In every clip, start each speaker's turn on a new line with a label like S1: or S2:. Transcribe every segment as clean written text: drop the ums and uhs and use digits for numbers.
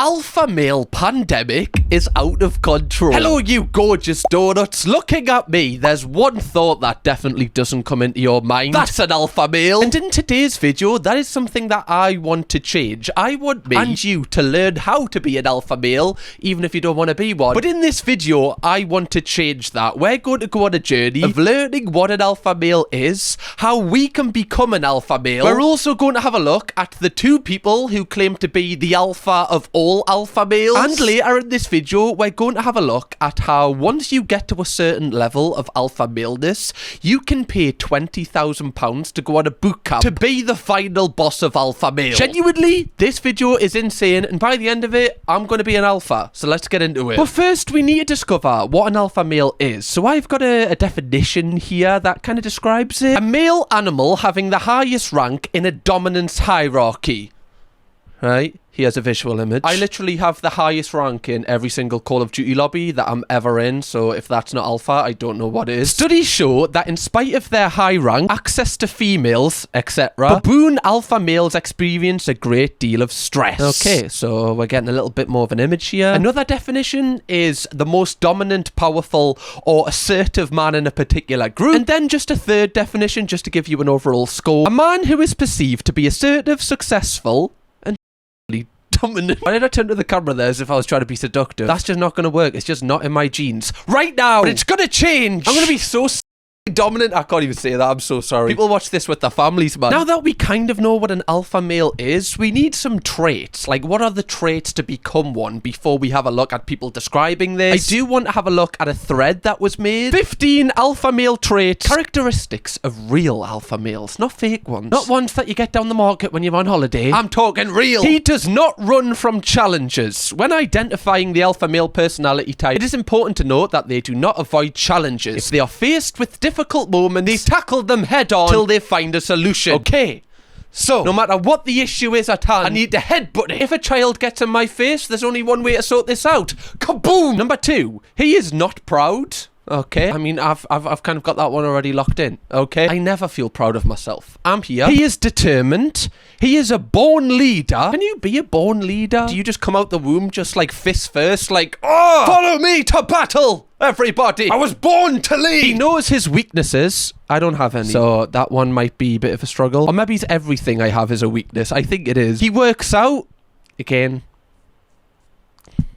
S1: Alpha Male Pandemic is out of control. Hello, you gorgeous donuts. Looking at me, there's one thought that definitely doesn't come into your mind. That's an alpha male. And in today's video, that is something that I want to change. I want me and you to learn how to be an alpha male, even if you don't want to be one. But in this video, I want to change that. We're going to go on a journey of learning what an alpha male is, how we can become an alpha male. We're also going to have a look at the two people who claim to be the alpha of all alpha males. And later in this video, we're going to have a look at how once you get to a certain level of alpha maleness, you can pay £20,000 to go on a boot camp to be the final boss of alpha male. Genuinely, this video is insane, and by the end of it, I'm going to be an alpha. So let's get into it. But first, we need to discover what an alpha male is. So I've got a definition here that kind of describes it. A male animal having the highest rank in a dominance hierarchy. Right? Here's a visual image. I literally have the highest rank in every single Call of Duty lobby that I'm ever in, so if that's not alpha, I don't know what is. Studies show that in spite of their high rank, access to females, etc., baboon alpha males experience a great deal of stress. Okay, so we're getting a little bit more of an image here. Another definition is the most dominant, powerful, or assertive man in a particular group. And then just a third definition, just to give you an overall score. A man who is perceived to be assertive, successful, dominant. Why did I turn to the camera there as if I was trying to be seductive? That's just not going to work. It's just not in my genes. Right now! But it's going to change! I'm going to be so dominant. I can't even say that. I'm so sorry. People watch this with their families, man. Now that we kind of know what an alpha male is, we need some traits. Like, what are the traits to become one before we have a look at people describing this? I do want to have a look at a thread that was made. 15 alpha male traits. Characteristics of real alpha males, not fake ones. Not ones that you get down the market when you're on holiday. I'm talking real. He does not run from challenges. When identifying the alpha male personality type, it is important to note that they do not avoid challenges. If they are faced with difficult moments, they tackle them head on till they find a solution. Okay, so no matter what the issue is at hand, I need to headbutt it. If a child gets in my face, there's only one way to sort this out. Kaboom! Number 2, he is not proud. Okay, I mean, I've kind of got that one already locked in. Okay, I never feel proud of myself. I'm here. He is determined. He is a born leader. Can you be a born leader? Do you just come out the womb just like fist first, like, oh, follow me to battle, everybody. I was born to lead. He knows his weaknesses. I don't have any. So that one might be a bit of a struggle. Or maybe it's everything I have is a weakness. I think it is. He works out. Again.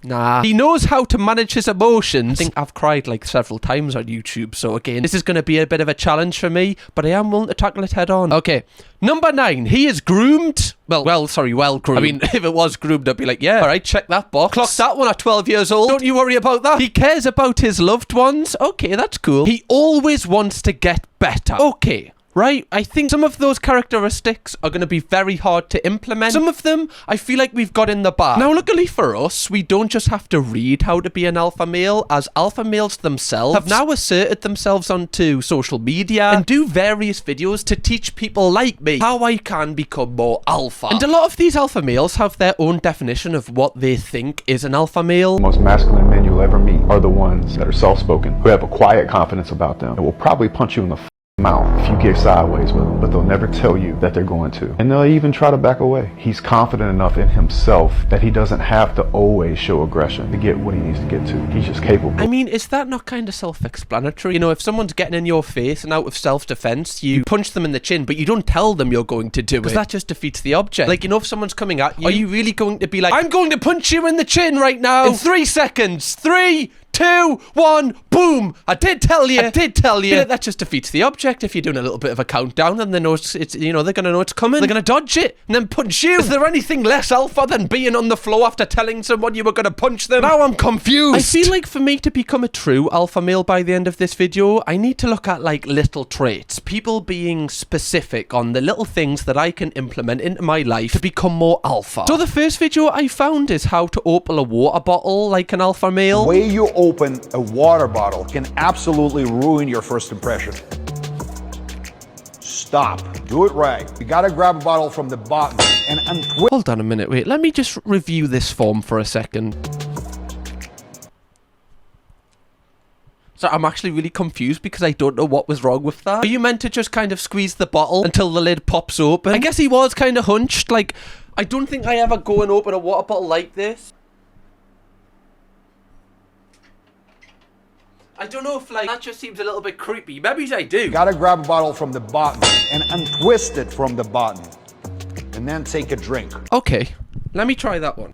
S1: Nah. He knows how to manage his emotions. I think I've cried like several times on YouTube, so again, this is going to be a bit of a challenge for me, but I am willing to tackle it head on. Okay. Number 9, he is groomed. Well groomed. I mean, if it was groomed, I'd be like, yeah, alright, check that box. Clock that one at 12 years old. Don't you worry about that. He cares about his loved ones. Okay, that's cool. He always wants to get better. Okay. Right, I think some of those characteristics are going to be very hard to implement. Some of them, I feel like we've got in the bag. Now, luckily for us, we don't just have to read how to be an alpha male, as alpha males themselves have now asserted themselves onto social media and do various videos to teach people like me how I can become more alpha. And a lot of these alpha males have their own definition of what they think is an alpha male.
S2: The most masculine men you'll ever meet are the ones that are soft-spoken, who have a quiet confidence about them, and will probably punch you in the mouth if you get sideways with them, but they'll never tell you that they're going to, and they'll even try to back away. He's confident enough in himself that he doesn't have to always show aggression to get what he needs to get to. He's just capable.
S1: I mean, is that not kind of self-explanatory? You know, if someone's getting in your face and out of self-defense, you punch them in the chin, but you don't tell them you're going to do it, because that just defeats the object. Like, you know, if someone's coming at you, are you really going to be like, I'm going to punch you in the chin right now in 3 seconds? 3, 2, 1, boom! I did tell you. Yeah, that just defeats the object. If you're doing a little bit of a countdown, then they know it's you know, they're gonna know it's coming. They're gonna dodge it and then punch you. Is there anything less alpha than being on the floor after telling someone you were gonna punch them? Now I'm confused. I feel like for me to become a true alpha male by the end of this video, I need to look at like little traits. People being specific on the little things that I can implement into my life to become more alpha. So the first video I found is how to open a water bottle like an alpha male.
S3: The way you open a water bottle can absolutely ruin your first impression. Stop. Do it right. You gotta grab a bottle from the bottom and
S1: hold on a minute, wait. Let me just review this form for a second. So I'm actually really confused because I don't know what was wrong with that. Are you meant to just kind of squeeze the bottle until the lid pops open? I guess he was kind of hunched. Like, I don't think I ever go and open a water bottle like this. I don't know if, like, that just seems a little bit creepy. Maybe I do.
S3: You gotta grab a bottle from the bottom and untwist it from the bottom. And then take a drink.
S1: Okay, let me try that one.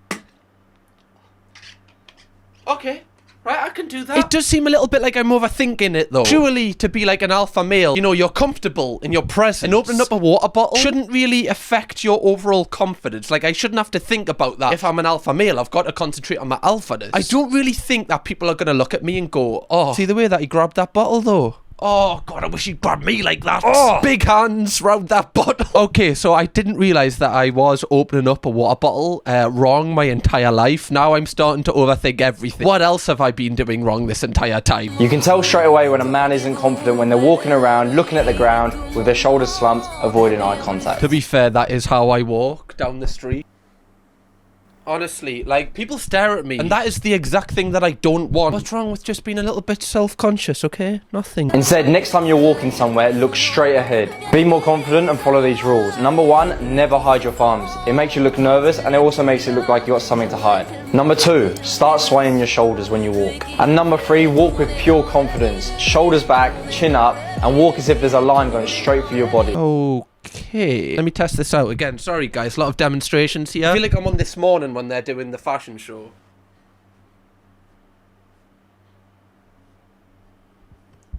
S1: Okay. Right, I can do that. It does seem a little bit like I'm overthinking it, though. Surely, to be like an alpha male, you know, you're comfortable in your presence. And opening up a water bottle shouldn't really affect your overall confidence. Like, I shouldn't have to think about that. If I'm an alpha male, I've got to concentrate on my alphaness. I don't really think that people are going to look at me and go, oh, see the way that he grabbed that bottle, though? Oh, God, I wish he'd grabbed me like that. Oh, big hands round that bottle. Okay, so I didn't realise that I was opening up a water bottle wrong my entire life. Now I'm starting to overthink everything. What else have I been doing wrong this entire time?
S4: You can tell straight away when a man isn't confident when they're walking around, looking at the ground, with their shoulders slumped, avoiding eye contact.
S1: To be fair, that is how I walk down the street. Honestly, like, people stare at me, and that is the exact thing that I don't want. What's wrong with just being a little bit self-conscious, okay? Nothing.
S4: Instead, next time you're walking somewhere, look straight ahead. Be more confident and follow these rules. Number 1, never hide your thumbs. It makes you look nervous, and it also makes it look like you got something to hide. Number 2, start swaying your shoulders when you walk. And number 3, walk with pure confidence. Shoulders back, chin up, and walk as if there's a line going straight through your body.
S1: Okay, let me test this out again. Sorry guys, a lot of demonstrations here. I feel like I'm on This Morning when they're doing the fashion show.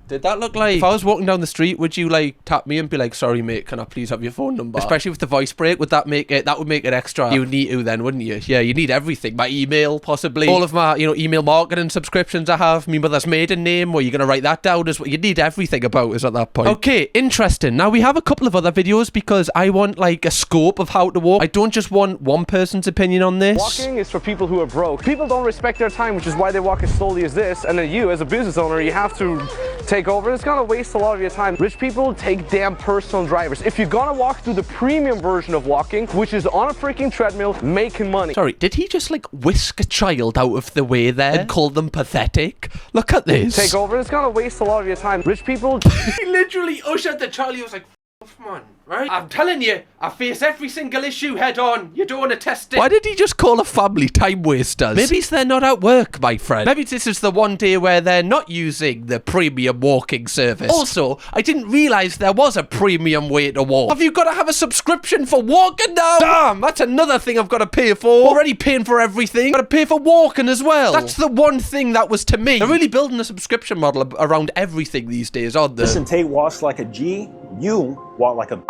S1: Did that look like... If I was walking down the street, would you, like, tap me and be like, sorry, mate, can I please have your phone number? Especially with the voice break, would that make it... That would make it extra... You would need to then, wouldn't you? Yeah, you need everything. My email, possibly. All of my, you know, email marketing subscriptions I have. My mother's maiden name. Or you're going to write that down as well. You need everything about us at that point. Okay, interesting. Now, we have a couple of other videos because I want, like, a scope of how to walk. I don't just want one person's opinion on this.
S5: Walking is for people who are broke. People don't respect their time, which is why they walk as slowly as this. And then you, as a business owner, you have to take over. It's gonna waste a lot of your time. Rich people take damn personal drivers. If you're gonna walk through the premium version of walking, which is on a freaking treadmill, making money.
S1: Sorry, did he just like whisk a child out of the way there and call them pathetic? Look at this.
S5: Take over. It's gonna waste a lot of your time. Rich people.
S1: He literally ushered the child. He was like, off, man. Right? I'm telling you, I face every single issue head on. You don't want to test it. Why did he just call a family time wasters? Maybe they're not at work, my friend. Maybe this is the one day where they're not using the premium walking service. Also, I didn't realise there was a premium way to walk. Have you got to have a subscription for walking now? Damn, that's another thing I've got to pay for. Already paying for everything. Got to pay for walking as well. That's the one thing that was to me. They're really building a subscription model around everything these days, aren't they?
S6: Listen, Tate walks like a G, you walk like a...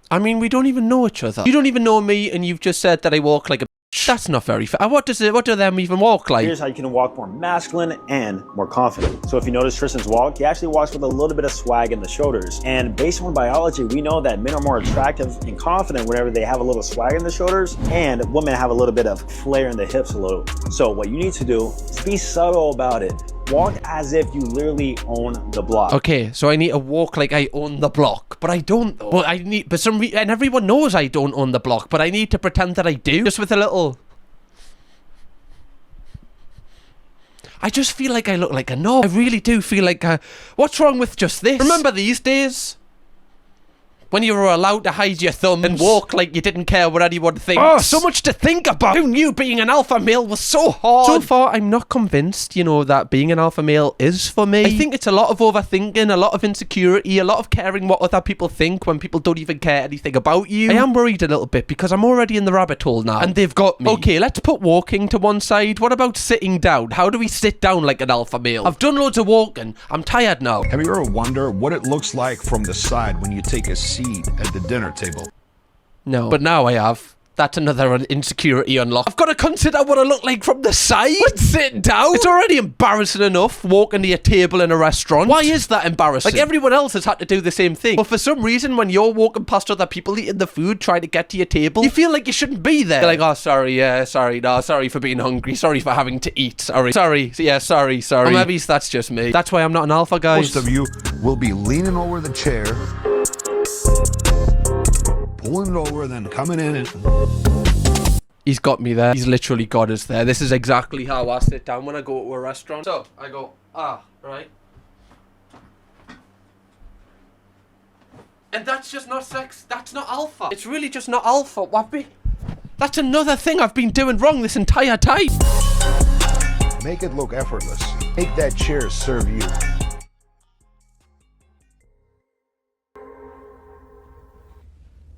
S1: I mean, we don't even know each other. You don't even know me, and you've just said that I walk like a bitch. That's not very fair. What do them even walk like?
S6: Here's how you can walk more masculine and more confident. So if you notice Tristan's walk, he actually walks with a little bit of swag in the shoulders. And based on biology, we know that men are more attractive and confident whenever they have a little swag in the shoulders, and women have a little bit of flair in the hips a little. So what you need to do is be subtle about it. Walk as if you literally own the block.
S1: Okay, so I need to walk like I own the block, but I don't though. Well, I need, but and everyone knows I don't own the block, but I need to pretend that I do, just with a little... I just feel like I look like a knob. I really do feel like what's wrong with just this? Remember these days? When you were allowed to hide your thumb and walk like you didn't care what anyone thinks. Oh, so much to think about. Who knew being an alpha male was so hard? So far, I'm not convinced, you know, that being an alpha male is for me. I think it's a lot of overthinking, a lot of insecurity, a lot of caring what other people think when people don't even care anything about you. I am worried a little bit because I'm already in the rabbit hole now. And they've got me. Okay, let's put walking to one side. What about sitting down? How do we sit down like an alpha male? I've done loads of walking. I'm tired now.
S3: Have you ever wondered what it looks like from the side when you take a seat at the dinner table?
S1: No. But now I have. That's another insecurity unlock. I've got to consider what I look like from the side. What's sitting down? It's already embarrassing enough walking to your table in a restaurant. Why is that embarrassing? Like everyone else has had to do the same thing. But for some reason, when you're walking past other people eating the food, trying to get to your table, you feel like you shouldn't be there. You're like, oh, sorry, yeah, sorry, no, sorry for being hungry, sorry for having to eat, sorry, yeah, sorry. Or maybe that's just me. That's why I'm not an alpha, guys.
S3: Most of you will be leaning over the chair, pulling it over, then coming in and...
S1: He's got me there. He's literally got us there. This is exactly how I sit down when I go to a restaurant. So, I go, right? And that's just not sex. That's not alpha. It's really just not alpha. That's another thing I've been doing wrong this entire time.
S3: Make it look effortless. Make that chair serve you.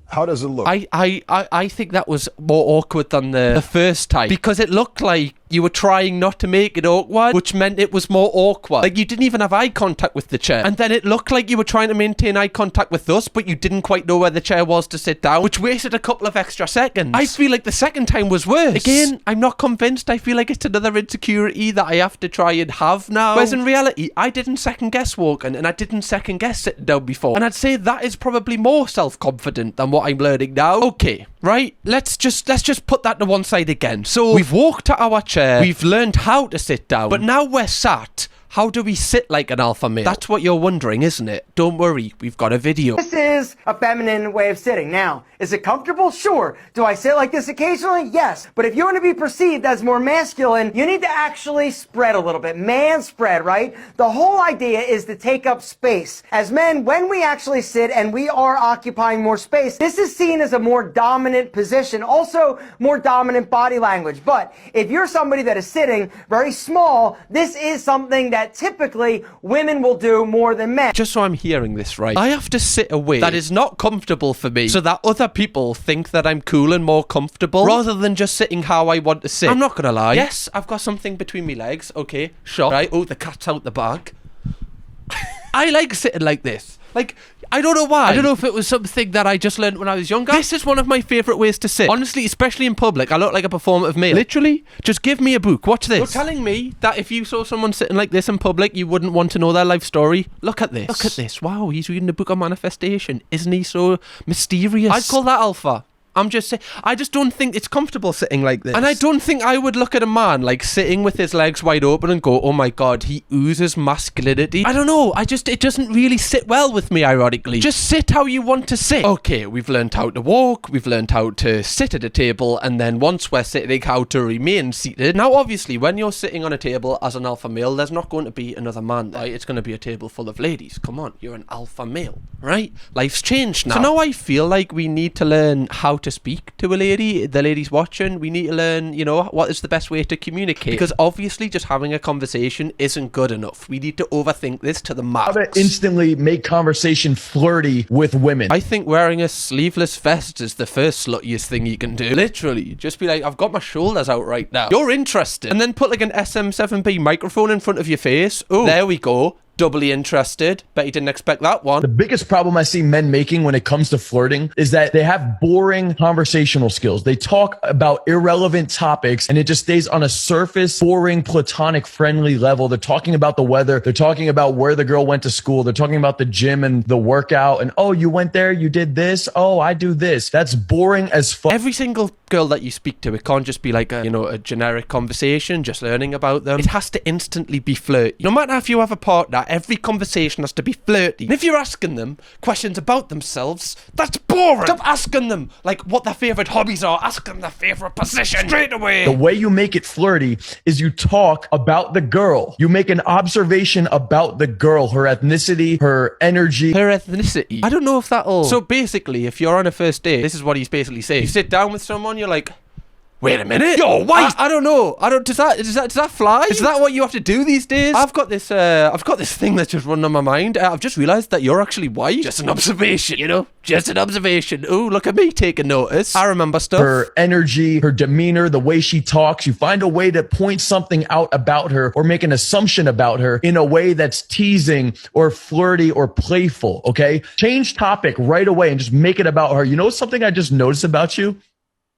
S3: How does it look?
S1: I think that was more awkward than the first time, because it looked like you were trying not to make it awkward, which meant it was more awkward. Like, you didn't even have eye contact with the chair. And then it looked like you were trying to maintain eye contact with us, but you didn't quite know where the chair was to sit down, which wasted a couple of extra seconds. I feel like the second time was worse. Again, I'm not convinced. I feel like it's another insecurity that I have to try and have now. Whereas in reality, I didn't second guess walking, and I didn't second guess sitting down before. And I'd say that is probably more self-confident than what I'm learning now. Okay, right? Let's just put that to one side again. So we've walked to our chair. We've learned how to sit down, but now we're sat. How do we sit like an alpha male? That's what you're wondering, isn't it? Don't worry, we've got a video.
S7: This is a feminine way of sitting. Now, is it comfortable? Sure. Do I sit like this occasionally? Yes. But if you want to be perceived as more masculine, you need to actually spread a little bit. Man spread, right? The whole idea is to take up space. As men, when we actually sit and we are occupying more space, this is seen as a more dominant position, also more dominant body language. But if you're somebody that is sitting very small, this is something that typically women will do more than men.
S1: Just so I'm hearing this right, I have to sit a way that is not comfortable for me so that other people think that I'm cool and more comfortable, rather than just sitting how I want to sit. I'm not gonna lie. Yes, I've got something between my legs. Okay, sure. Right. Oh, the cat's out the bag. I like sitting like this. Like, I don't know why. I don't know if it was something that I just learned when I was younger. This is one of my favourite ways to sit. Honestly, especially in public, I look like a performative male. Literally, just give me a book. Watch this. You're telling me that if you saw someone sitting like this in public, you wouldn't want to know their life story? Look at this. Look at this. Wow, he's reading a book on manifestation. Isn't he so mysterious? I'd call that alpha. I'm just saying, I just don't think it's comfortable sitting like this. And I don't think I would look at a man like sitting with his legs wide open and go, oh my god, he oozes masculinity. I don't know, it doesn't really sit well with me, ironically. Just sit how you want to sit. Okay, we've learned how to walk, we've learned how to sit at a table, and then once we're sitting, how to remain seated. Now, obviously, when you're sitting on a table as an alpha male, there's not going to be another man there. Right? It's going to be a table full of ladies. Come on, you're an alpha male, right? Life's changed now. So now I feel like we need to learn how to speak to a lady. The lady's watching. We need to learn, you know, what is the best way to communicate, because obviously just having a conversation isn't good enough. We need to overthink this to the max.
S8: How to instantly make conversation flirty with women.
S1: I think wearing a sleeveless vest is the first sluttiest thing you can do. Literally, just be like, I've got my shoulders out right now. You're interested. And then put like an SM7B microphone in front of your face. Oh, there we go. Doubly interested. Bet you didn't expect that one.
S8: The biggest problem I see men making when it comes to flirting is that they have boring conversational skills. They talk about irrelevant topics and it just stays on a surface, boring, platonic, friendly level. They're talking about the weather. They're talking about where the girl went to school. They're talking about the gym and the workout. And, oh, you went there, you did this. Oh, I do this. That's boring as fuck.
S1: Every single girl that you speak to, it can't just be like a, you know, a generic conversation, just learning about them. It has to instantly be flirty. No matter if you have a partner, every conversation has to be flirty. And if you're asking them questions about themselves, that's boring. Stop asking them like what their favourite hobbies are. Ask them their favourite position straight away.
S8: The way you make it flirty is you talk about the girl. You make an observation about the girl, her ethnicity, her energy.
S1: Her ethnicity. I don't know if that'll... So basically, if you're on a first date, this is what he's basically saying. You sit down with someone, you're like, wait a minute, you're white. I don't know. Does that fly? Is that what you have to do these days? I've got this thing that's just running on my mind. I've just realised that you're actually white. Just an observation, you know? Just an observation. Ooh, look at me taking notice. I remember stuff.
S8: Her energy, her demeanor, the way she talks. You find a way to point something out about her or make an assumption about her in a way that's teasing or flirty or playful, okay? Change topic right away and just make it about her. You know something I just noticed about you?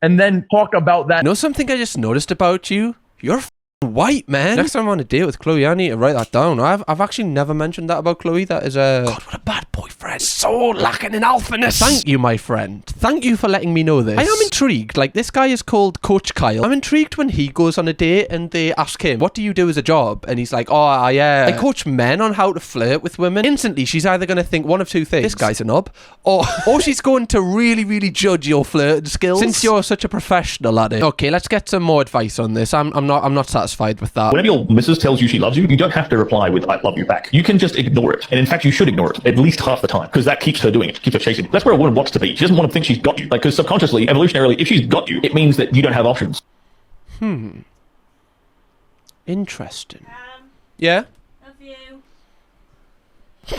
S8: And then talk about that.
S1: You know something I just noticed about you? You're white, man. Next time I'm on a date with Chloe, I need to write that down. I've actually never mentioned that about Chloe. That is a... God, what a bad boyfriend. So lacking in alphaness. Thank you, my friend. Thank you for letting me know this. I am intrigued. Like, this guy is called Coach Kyle. I'm intrigued when he goes on a date and they ask him, what do you do as a job? And he's like, oh, I coach men on how to flirt with women. Instantly, she's either going to think one of two things. This guy's a knob. Or she's going to really, really judge your flirting skills. Since you're such a professional at it. Okay, let's get some more advice on this. I'm not satisfied with that.
S9: Whenever your missus tells you she loves you, you don't have to reply with I love you back. You can just ignore it. And in fact, you should ignore it at least half the time, because that keeps her doing it, keeps her chasing it. That's where a woman wants to be. She doesn't want to think she's got you. Like, because subconsciously, evolutionarily, if she's got you, it means that you don't have options.
S1: Interesting. Yeah?
S10: Love you.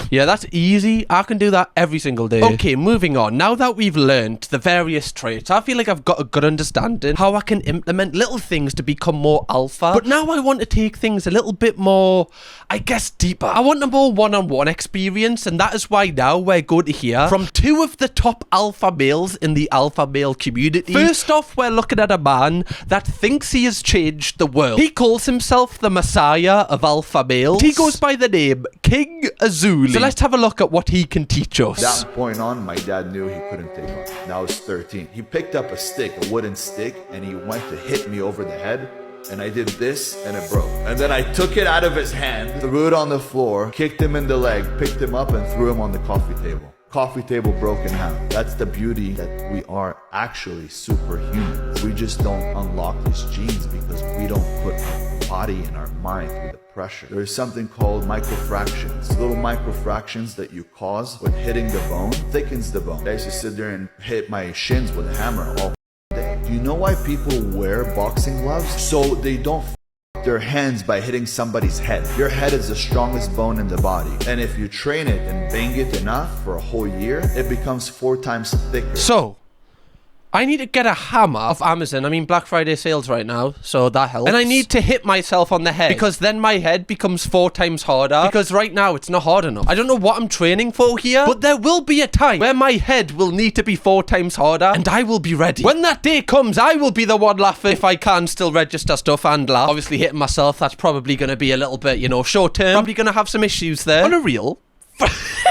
S1: Yeah, that's easy. I can do that every single day. Okay, moving on. Now that we've learned the various traits, I feel like I've got a good understanding how I can implement little things to become more alpha. But now I want to take things a little bit more, I guess, deeper. I want a more one-on-one experience, and that is why now we're going to hear from two of the top alpha males in the alpha male community. First off, we're looking at a man that thinks he has changed the world. He calls himself the Messiah of alpha males. He goes by the name King Azuli. So let's have a look at what he can teach us.
S11: That point on, my dad knew he couldn't take on. Now I was 13. He picked up a stick, a wooden stick, and he went to hit me over the head. And I did this, and it broke. And then I took it out of his hand, threw it on the floor, kicked him in the leg, picked him up, and threw him on the coffee table. Coffee table broke in half. That's the beauty that we are actually superhuman. We just don't unlock these genes because we don't put our body and our mind through the pressure. There is something called microfractions. Little microfractions that you cause with hitting the bone thickens the bone. I used to sit there and hit my shins with a hammer all day. Do you know why people wear boxing gloves? So they don't their hands by hitting somebody's head. Your head is the strongest bone in the body. And if you train it and bang it enough for a whole year, it becomes 4 times thicker.
S1: So, I need to get a hammer off Amazon. I mean, Black Friday sales right now, so that helps. And I need to hit myself on the head, because then my head becomes 4 times harder, because right now it's not hard enough. I don't know what I'm training for here, but there will be a time where my head will need to be 4 times harder, and I will be ready. When that day comes, I will be the one laughing if I can still register stuff and laugh. Obviously, hitting myself, that's probably going to be a little bit, you know, short term. Probably going to have some issues there. On a real...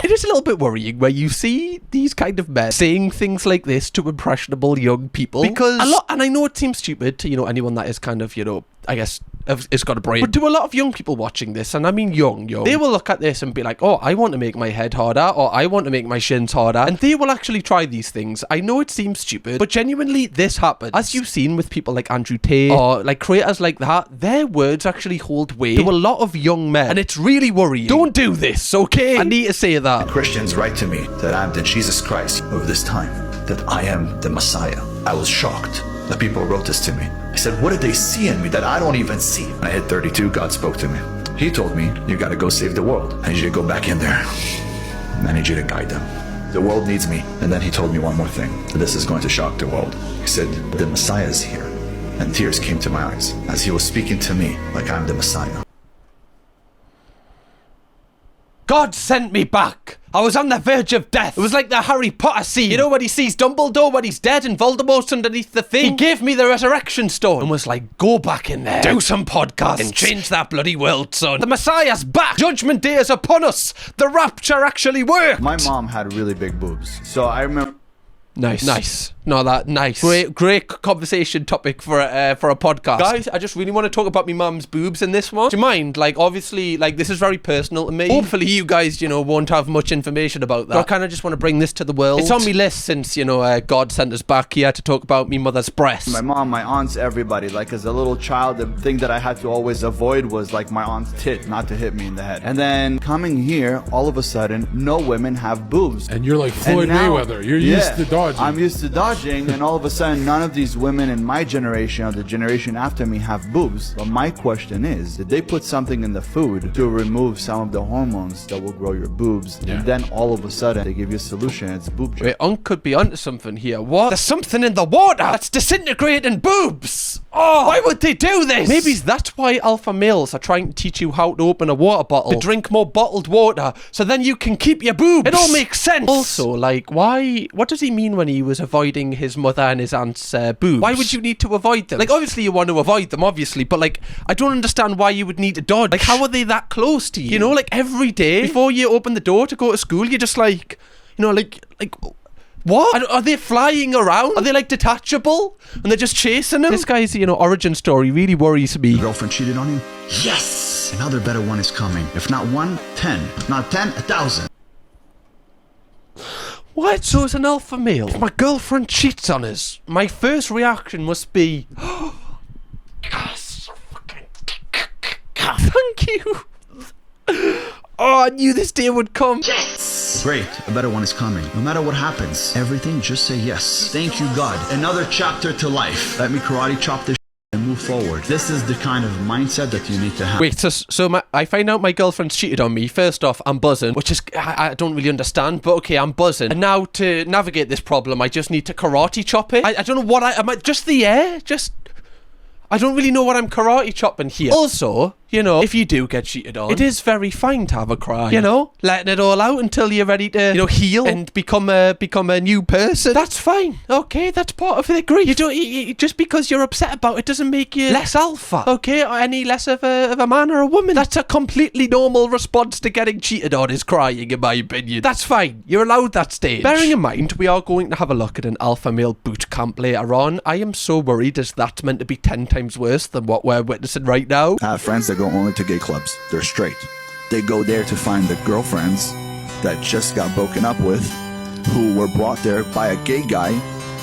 S1: It is a little bit worrying where you see these kind of men saying things like this to impressionable young people, because a lot, and I know it seems stupid to, you know, anyone that is kind of, you know, I guess it's got a brain, but to a lot of young people watching this, and I mean young, they will look at this and be like, oh, I want to make my head harder, or I want to make my shins harder, and they will actually try these things. I know it seems stupid, but genuinely this happens. As you've seen with people like Andrew Tate, or like creators like that, their words actually hold weight to a lot of young men, and it's really worrying. Don't do this, okay? I need to say that.
S12: Christians write to me that I'm the Jesus Christ of this time, that I am the Messiah. I was shocked that people wrote this to me. I said, what did they see in me that I don't even see? When I hit 32, God spoke to me. He told me, you gotta go save the world. I need you to go back in there, and I need you to guide them. The world needs me. And then he told me one more thing. This is going to shock the world. He said, the Messiah is here. And tears came to my eyes as he was speaking to me like I'm the Messiah.
S1: God sent me back. I was on the verge of death. It was like the Harry Potter scene. You know when he sees Dumbledore when he's dead and Voldemort's underneath the thing? He gave me the resurrection stone and was like, go back in there, do some podcasts, and change that bloody world, son. The Messiah's back. Judgment Day is upon us. The rapture actually worked.
S11: My mom had really big boobs. So I remember...
S1: Nice. No, that nice. Great conversation topic for a podcast. Guys, I just really want to talk about my mum's boobs in this one. Do you mind? Like, obviously, like, this is very personal to me. Hopefully you guys, you know, won't have much information about that. But I kind of just want to bring this to the world. It's on my list since, you know, God sent us back here to talk about me mother's breasts.
S11: My mom, my aunts, everybody. Like, as a little child, the thing that I had to always avoid was, like, my aunt's tit, not to hit me in the head. And then coming here, all of a sudden, no women have boobs.
S13: And you're like Floyd Mayweather. You're used to dodging.
S11: I'm used to dodging, and all of a sudden, none of these women in my generation or the generation after me have boobs. But my question is, did they put something in the food to remove some of the hormones that will grow your boobs? Yeah. And then all of a sudden, they give you a solution, it's boob job.
S1: Wait, Unc could be onto something here. What? There's something in the water that's disintegrating boobs. Oh, why would they do this? Maybe that's why alpha males are trying to teach you how to open a water bottle, to drink more bottled water, so then you can keep your boobs. It all makes sense. Also, like, what does he mean when he was avoiding his mother and his aunt's boobs? Why would you need to avoid them? Like, obviously you want to avoid them, obviously, but like, I don't understand why you would need to dodge. Like, how are they that close to you? You know, like, every day before you open the door to go to school, you're just like, you know, like what? Are they flying around? Are they like detachable? And they're just chasing him? This guy's, you know, origin story really worries me.
S12: Girlfriend cheated on him? Yes! Another better one is coming. If not 1, 10. If not 10, 1,000.
S1: What? So it's an alpha male. If my girlfriend cheats on us, my first reaction must be, oh, so fucking thank you. Oh, I knew this day would come.
S12: Yes! Great, a better one is coming. No matter what happens, everything, just say yes. Thank you, God. Another chapter to life. Let me karate chop this and move move forward. This is the kind of mindset that you need to have.
S1: Wait, so I find out my girlfriend's cheated on me. First off, I'm buzzing, which is, I don't really understand, but okay, I'm buzzing. And now to navigate this problem, I just need to karate chop it. I don't know what am I, just the air? I don't really know what I'm karate chopping here. Also, you know, if you do get cheated on, it is very fine to have a cry. You know, letting it all out until you're ready to, you know, heal and become a new person. That's fine. Okay, that's part of the grief. You don't just because you're upset about it doesn't make you less alpha. Okay, or any less of a man or a woman. That's a completely normal response to getting cheated on, is crying, in my opinion. That's fine. You're allowed that stage. Bearing in mind, we are going to have a look at an alpha male boot camp later on. I am so worried as that's meant to be 10 times worse than what we're witnessing right now.
S12: I have friends that go only to gay clubs. They're straight. They go there to find the girlfriends that just got broken up with, who were brought there by a gay guy,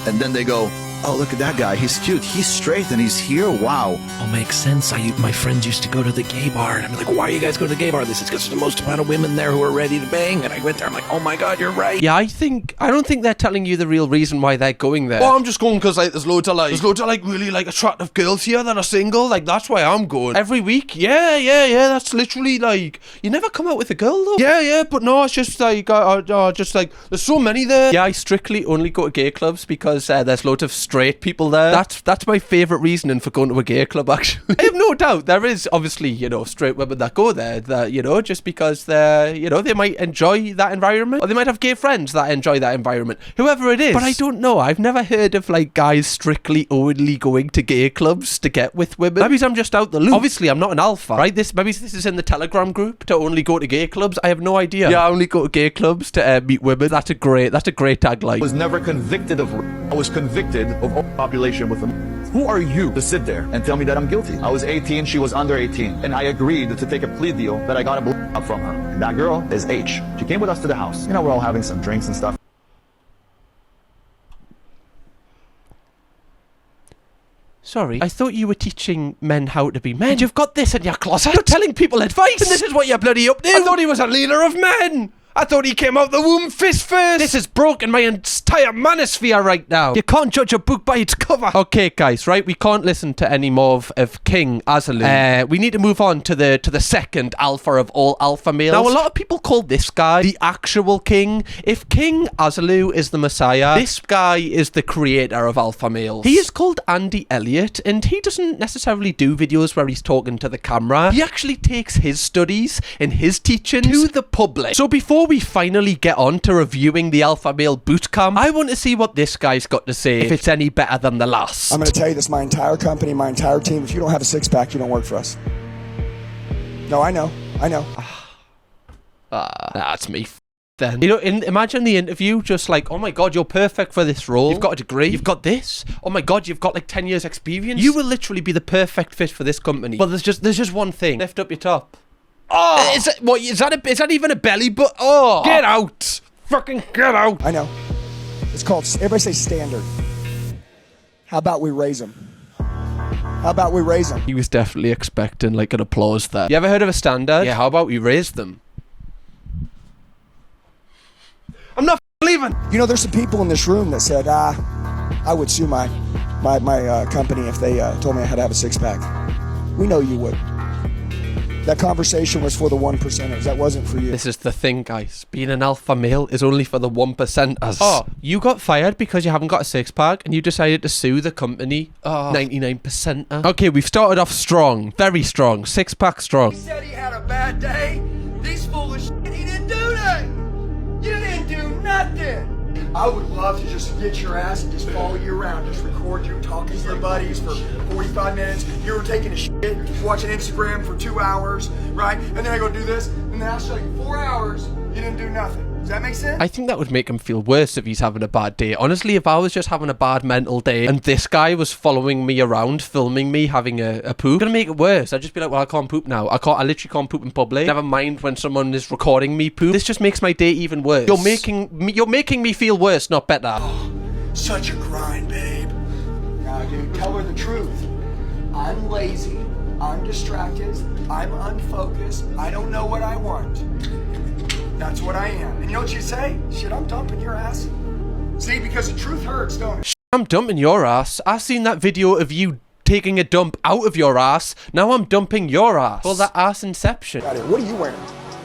S12: and then they go, oh, look at that guy, he's cute, he's straight, and he's here, wow.
S10: All makes sense. My friends used to go to the gay bar, and I'm like, why you guys go to the gay bar? This is because there's the most amount of women there who are ready to bang, and I went there, I'm like, oh my god, you're right.
S1: Yeah, I don't think they're telling you the real reason why they're going there. Oh, I'm just going because like there's loads of really like attractive girls here that are single, like that's why I'm going. Every week? Yeah, that's literally like, you never come out with a girl though. Yeah, but no, it's just like, just like, there's so many there. Yeah, I strictly only go to gay clubs because there's loads of straight people there. That's my favourite reasoning for going to a gay club, actually. I have no doubt there is obviously, you know, straight women that go there that, you know, just because they're, you know, they might enjoy that environment, or they might have gay friends that enjoy that environment, whoever it is. But I don't know, I've never heard of like guys strictly only going to gay clubs to get with women. Maybe I'm just out the loop. Obviously I'm not an alpha, right? Maybe this is in the Telegram group to only go to gay clubs. I have no idea. Yeah, I only go to gay clubs to meet women. That's a great tagline.
S11: I was never convicted of rape. I was convicted of population with them. Who are you to sit there and tell me that I'm guilty? I was 18, she was under 18, and I agreed to take a plea deal that I got a up from her. And that girl is H. She came with us to the house. You know, we're all having some drinks and stuff.
S1: Sorry, I thought you were teaching men how to be men. And you've got this in your closet. You're telling people advice, and this is what you're bloody up to. I thought he was a leader of men. I thought he came out the womb fist first. This has broken my entire manosphere right now. You can't judge a book by its cover. Okay, guys, right? We can't listen to any more of King Azalu. We need to move on to the second alpha of all alpha males. Now, a lot of people call this guy the actual king. If King Azalu is the messiah, this guy is the creator of alpha males. He is called Andy Elliot, and he doesn't necessarily do videos where he's talking to the camera. He actually takes his studies and his teachings to the public. So before we finally get on to reviewing the Alpha Male Bootcamp, I want to see what this guy's got to say, if it's any better than the last.
S14: I'm going to tell you this, my entire company, my entire team, if you don't have a six-pack, you don't work for us. No, I know.
S1: That's me then. You know, imagine the interview just like, oh my god, you're perfect for this role. You've got a degree. You've got this. Oh my god, you've got like 10 years experience. You will literally be the perfect fit for this company. But there's just one thing. Lift up your top. Oh! Is that even a belly button? Oh! Get out! Fucking get out!
S14: I know. It's called, everybody say standard. How about we raise them? How about we raise them?
S1: He was definitely expecting like an applause there. You ever heard of a standard? Yeah, how about we raise them? I'm not leaving!
S14: You know, there's some people in this room that said, I would sue my company if they told me I had to have a six-pack. We know you would. That conversation was for the 1%ers. That wasn't for you.
S1: This is the thing, guys. Being an alpha male is only for the 1%ers. Oh, you got fired because you haven't got a six-pack and you decided to sue the company. 99%er. Okay, we've started off strong. Very strong. Six-pack strong.
S15: He said he had a bad day. These foolish shit, he didn't do that. You didn't do nothing.
S14: I would love to just get your ass and just follow you around. Just record you talking to your buddies for 45 minutes. You were taking a shit, watching Instagram for 2 hours, right? And then I go do this, and then I'll show you 4 hours, you didn't do nothing. Does that make sense?
S1: I think that would make him feel worse if he's having a bad day. Honestly, if I was just having a bad mental day and this guy was following me around, filming me having a poop, it's gonna make it worse. I'd just be like, well, I can't poop now. I literally can't poop in public. Never mind when someone is recording me poop. This just makes my day even worse. You're making me feel worse, not better.
S14: Oh, such a grind, babe. Now, dude, tell her the truth. I'm lazy. I'm distracted. I'm unfocused. I don't know what I want. That's what I am. And you know what you say? Shit, I'm dumping your ass. See, because the truth hurts, don't it?
S1: I'm dumping your ass. I seen that video of you taking a dump out of your ass. Now I'm dumping your ass. For that ass inception.
S14: What are you wearing?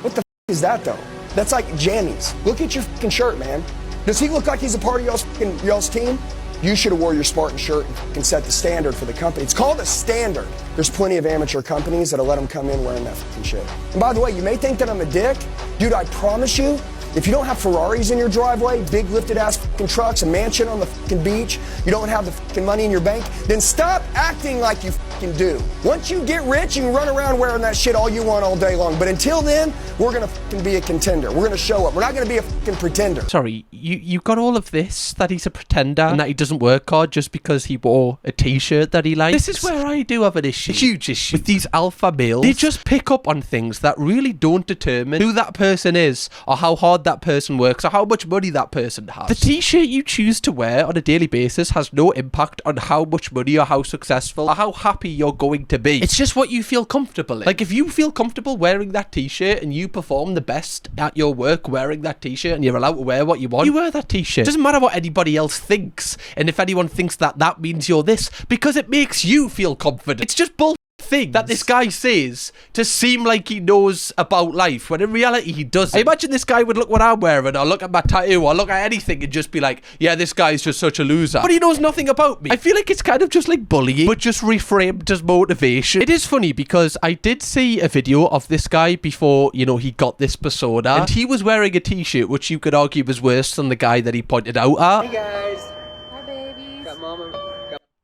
S14: What the is that though? That's like jammies. Look at your fucking shirt, man. Does he look like he's a part of y'all's team? You should have wore your Spartan shirt and set the standard for the company. It's called a standard. There's plenty of amateur companies that'll let them come in wearing that fucking shit. And by the way, you may think that I'm a dick. Dude, I promise you, if you don't have Ferraris in your driveway, big lifted ass fucking trucks, a mansion on the fucking beach, you don't have the fucking money in your bank, then stop acting like you fucking do. Once you get rich, you can run around wearing that shit all you want all day long. But until then, we're gonna fucking be a contender. We're gonna show up. We're not gonna be a fucking pretender.
S1: Sorry, you got all of this, that he's a pretender and that he doesn't work hard just because he wore a t-shirt that he likes. This is where I do have an issue. A huge issue. With these alpha males. They just pick up on things that really don't determine who that person is or how hard that person works or how much money that person has. The t-shirt you choose to wear on a daily basis has no impact on how much money or how successful or how happy you're going to be. It's just what you feel comfortable in. Like if you feel comfortable wearing that t-shirt and you perform the best at your work wearing that t-shirt and you're allowed to wear what you want, you wear that t-shirt. Doesn't matter what anybody else thinks, and if anyone thinks that that means you're this, because it makes you feel confident. It's just bull thing that this guy says to seem like he knows about life when in reality he doesn't. I imagine this guy would look what I'm wearing or look at my tattoo or look at anything and just be like, yeah, this guy's just such a loser, but he knows nothing about me. I feel like it's kind of just like bullying but just reframed as motivation. It is funny because I did see a video of this guy before, you know, he got this persona, and he was wearing a t-shirt which you could argue was worse than the guy that he pointed out at.
S15: Hey guys. Hi baby. Got mama.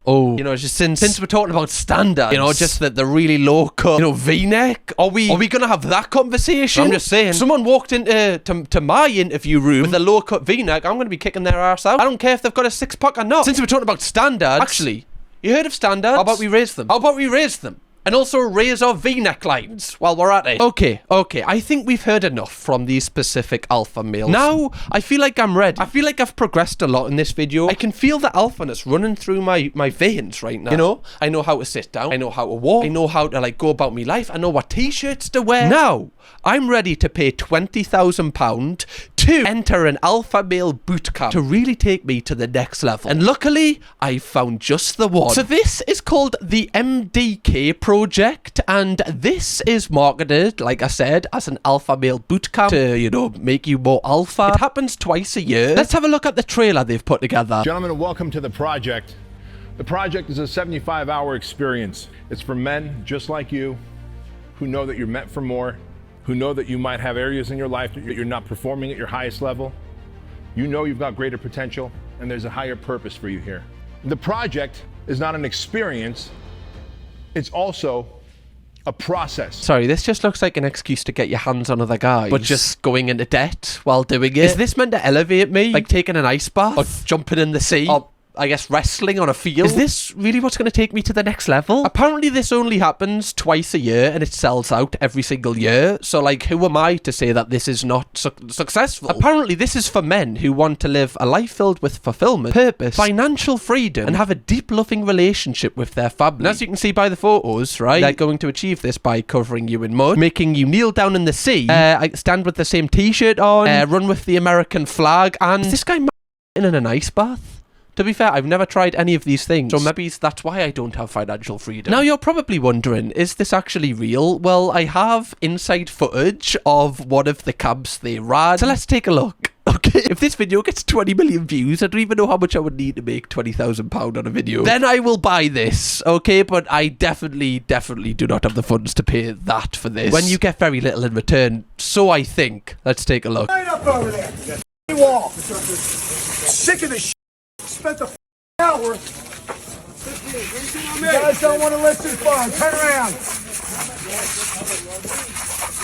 S1: Oh, you know, just since we're talking about standards, you know, just the really low cut, you know, V-neck, are we gonna have that conversation? I'm just saying, someone walked into to my interview room with a low cut V-neck, I'm gonna be kicking their ass out. I don't care if they've got a six pack or not. Since we're talking about standards, actually, you heard of standards? How about we raise them? How about we raise them? And also raise our V-neck lines while we're at it. Okay, I think we've heard enough from these specific alpha males. Now, I feel like I'm ready. I feel like I've progressed a lot in this video. I can feel the alphaness running through my veins right now. You know, I know how to sit down. I know how to walk. I know how to like go about my life. I know what t-shirts to wear. Now, I'm ready to pay £20,000 to enter an alpha male boot camp to really take me to the next level. And luckily, I found just the one. So this is called the MDK project, and this is marketed, like I said, as an alpha male boot camp to, you know, make you more alpha. It happens twice a year. Let's have a look at the trailer they've put together.
S16: Gentlemen, welcome to the project. The project is a 75-hour experience. It's for men just like you who know that you're meant for more, who know that you might have areas in your life that you're not performing at your highest level. You know you've got greater potential, and there's a higher purpose for you here. The project is not an experience, it's also a process.
S1: Sorry, this just looks like an excuse to get your hands on other guys, but just going into debt while doing it. Is this meant to elevate me? Like taking an ice bath? Or jumping in the sea? Or I guess wrestling on a field? Is this really what's going to take me to the next level? Apparently this only happens twice a year and it sells out every single year. So like, who am I to say that this is not successful? Apparently this is for men who want to live a life filled with fulfillment, purpose, financial freedom, and have a deep loving relationship with their family. And as you can see by the photos, right, they're going to achieve this by covering you in mud, making you kneel down in the sea, stand with the same t-shirt on, run with the American flag, and is this guy in an ice bath? To be fair, I've never tried any of these things, so maybe that's why I don't have financial freedom. Now, you're probably wondering, is this actually real? Well, I have inside footage of one of the camps they ran, so let's take a look. Okay, if this video gets 20 million views, I don't even know how much I would need to make £20,000 on a video. Then I will buy this, okay? But I definitely do not have the funds to pay that for this. When you get very little in return, so I think. Let's take a look.
S14: Right up over there. Wall. Sick of this shit. Spent the hour. You guys don't want to listen fun. Turn around.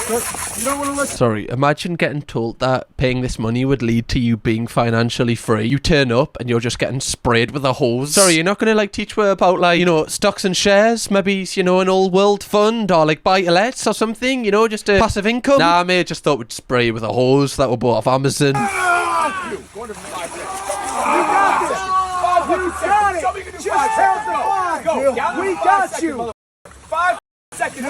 S14: You don't want to listen.
S1: Sorry, imagine getting told that paying this money would lead to you being financially free. You turn up and you're just getting sprayed with a hose. Sorry, you're not going to like teach me about like, you know, stocks and shares? Maybe, you know, an old world fund or like buy-to-lets or something, you know, just a passive income? Nah, mate, I just thought we'd spray you with a hose that we bought off Amazon.
S14: You got it! Just count the 5! We got you!
S15: 5 seconds.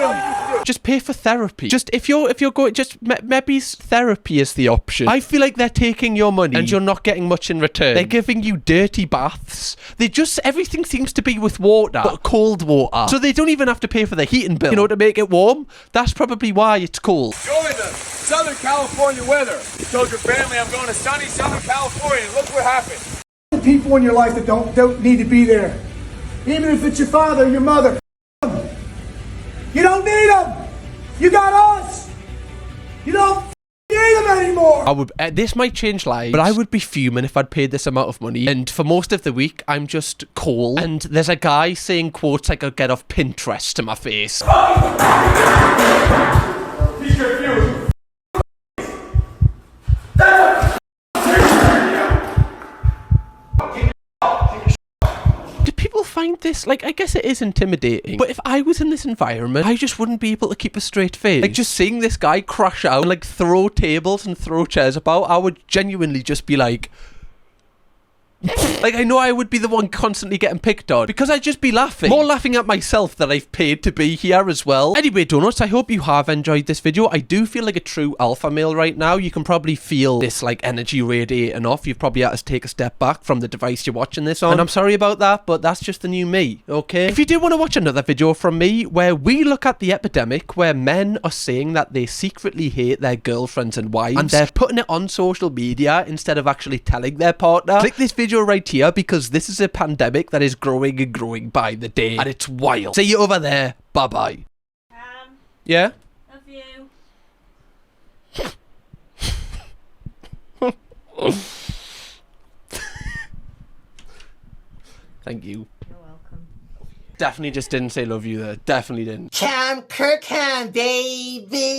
S14: do?
S1: Just pay for therapy. Just if you're going, just maybe therapy is the option. I feel like they're taking your money and you're not getting much in return. They're giving you dirty baths. Everything seems to be with water, but cold water. So they don't even have to pay for the heating bill, you know, to make it warm. That's probably why it's cold.
S14: Enjoy the Southern California weather. You told your family I'm going to sunny Southern California, and look what happened.
S17: The people in your life that don't need to be there. Even if it's your father or your mother. You don't need them. You got us. You don't need them anymore.
S1: This might change lives, but I would be fuming if I'd paid this amount of money and for most of the week I'm just cold and there's a guy saying quotes I could get off Pinterest to my face. People find this, like, I guess it is intimidating, but if I was in this environment, I just wouldn't be able to keep a straight face. Like, just seeing this guy crash out and, like, throw tables and throw chairs about, I would genuinely just be like... Like, I know I would be the one constantly getting picked on because I'd just be laughing. More laughing at myself that I've paid to be here as well. Anyway, donuts, I hope you have enjoyed this video. I do feel like a true alpha male right now. You can probably feel this, like, energy radiating off. You've probably had to take a step back from the device you're watching this on. And I'm sorry about that, but that's just the new me, okay? If you do want to watch another video from me where we look at the epidemic where men are saying that they secretly hate their girlfriends and wives and they're putting it on social media instead of actually telling their partner, click this video right here because this is a pandemic that is growing and growing by the day and it's wild. See you over there. Bye bye. Yeah?
S18: Love you.
S1: Thank you.
S18: You're welcome.
S1: Definitely just didn't say love you there. Definitely didn't.
S17: Kirkham, baby.